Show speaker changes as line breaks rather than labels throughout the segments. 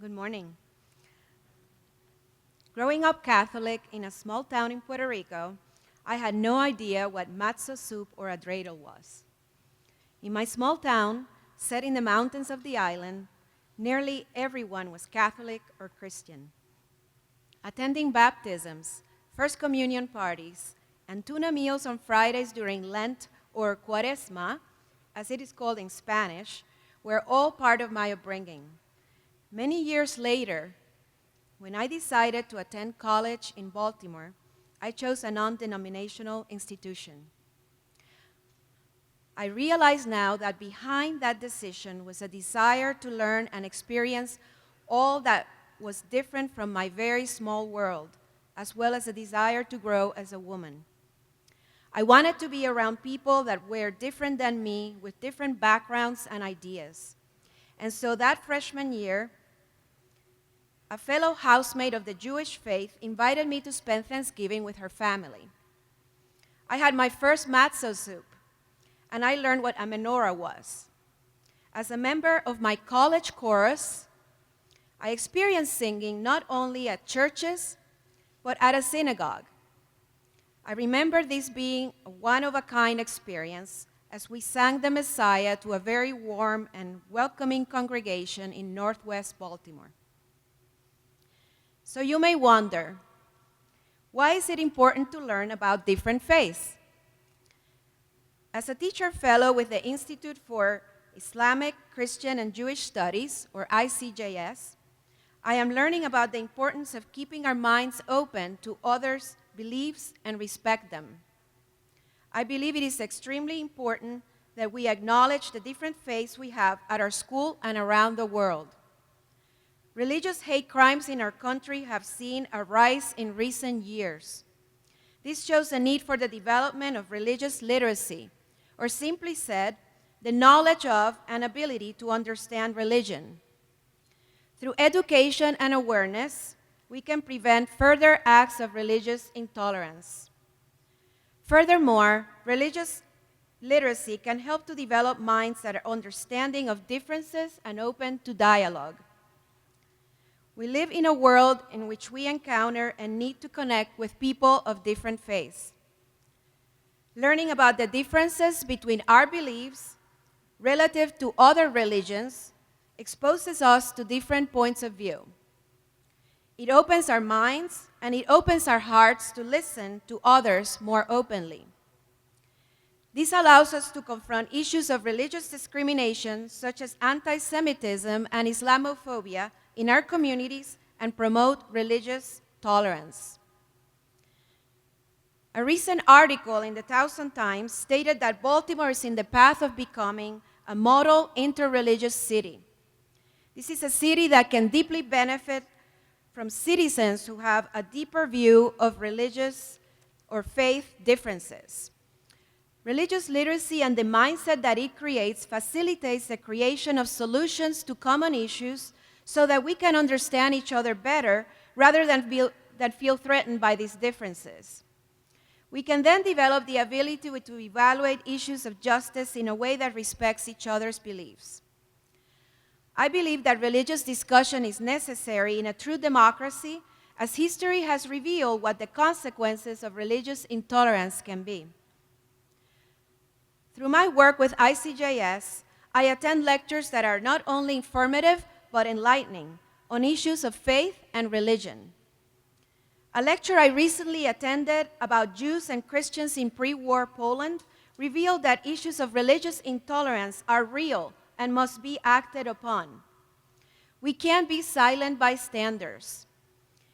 Good morning. Growing up Catholic in a small town in Puerto Rico, I had no idea what matzo soup or a dreidel was. In my small town, set in the mountains of the island, nearly everyone was Catholic or Christian. Attending baptisms, First Communion parties, and tuna meals on Fridays during Lent or Cuaresma, as it is called in Spanish, were all part of my upbringing. Many years later, when I decided to attend college in Baltimore, I chose a non-denominational institution. I realize now that behind that decision was a desire to learn and experience all that was different from my very small world, as well as a desire to grow as a woman. I wanted to be around people that were different than me, with different backgrounds and ideas. And so that freshman year, a fellow housemate of the Jewish faith invited me to spend Thanksgiving with her family. I had my first matzo soup, and I learned what a menorah was. As a member of my college chorus, I experienced singing not only at churches, but at a synagogue. I remember this being a one-of-a-kind experience as we sang the Messiah to a very warm and welcoming congregation in Northwest Baltimore. So you may wonder, why is it important to learn about different faiths? As a teacher fellow with the Institute for Islamic, Christian, and Jewish Studies, or ICJS, I am learning about the importance of keeping our minds open to others' beliefs and respect them. I believe it is extremely important that we acknowledge the different faiths we have at our school and around the world. Religious hate crimes in our country have seen a rise in recent years. This shows a need for the development of religious literacy, or simply said, the knowledge of and ability to understand religion. Through education and awareness, we can prevent further acts of religious intolerance. Furthermore, religious literacy can help to develop minds that are understanding of differences and open to dialogue. We live in a world in which we encounter and need to connect with people of different faiths. Learning about the differences between our beliefs relative to other religions exposes us to different points of view. It opens our minds and it opens our hearts to listen to others more openly. This allows us to confront issues of religious discrimination, such as anti-Semitism and Islamophobia, in our communities and promote religious tolerance. A recent article in the Towson Times stated that Baltimore is in the path of becoming a model interreligious city. This is a city that can deeply benefit from citizens who have a deeper view of religious or faith differences. Religious literacy and the mindset that it creates facilitates the creation of solutions to common issues so that we can understand each other better rather than feel threatened by these differences. We can then develop the ability to evaluate issues of justice in a way that respects each other's beliefs. I believe that religious discussion is necessary in a true democracy, as history has revealed what the consequences of religious intolerance can be. Through my work with ICJS, I attend lectures that are not only informative, but enlightening on issues of faith and religion. A lecture I recently attended about Jews and Christians in pre-war Poland revealed that issues of religious intolerance are real and must be acted upon. We can't be silent bystanders.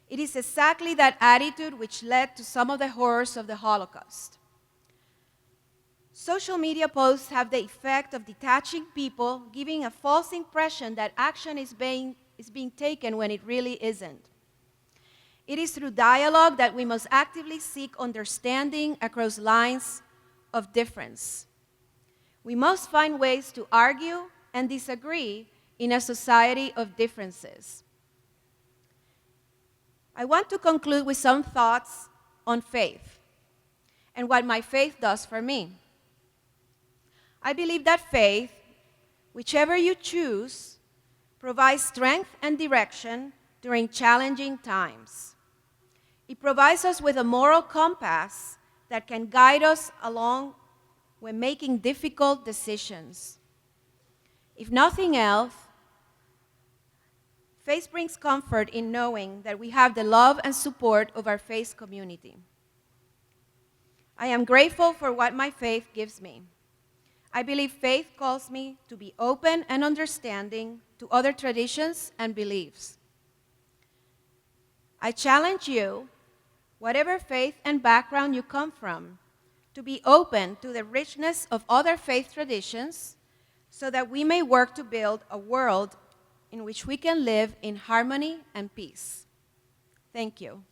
It is exactly that attitude which led to some of the horrors of the Holocaust. Social media posts have the effect of detaching people, giving a false impression that action is being taken when it really isn't. It is through dialogue that we must actively seek understanding across lines of difference. We must find ways to argue and disagree in a society of differences. I want to conclude with some thoughts on faith and what my faith does for me. I believe that faith, whichever you choose, provides strength and direction during challenging times. It provides us with a moral compass that can guide us along when making difficult decisions. If nothing else, faith brings comfort in knowing that we have the love and support of our faith community. I am grateful for what my faith gives me. I believe faith calls me to be open and understanding to other traditions and beliefs. I challenge you, whatever faith and background you come from, to be open to the richness of other faith traditions so that we may work to build a world in which we can live in harmony and peace. Thank you.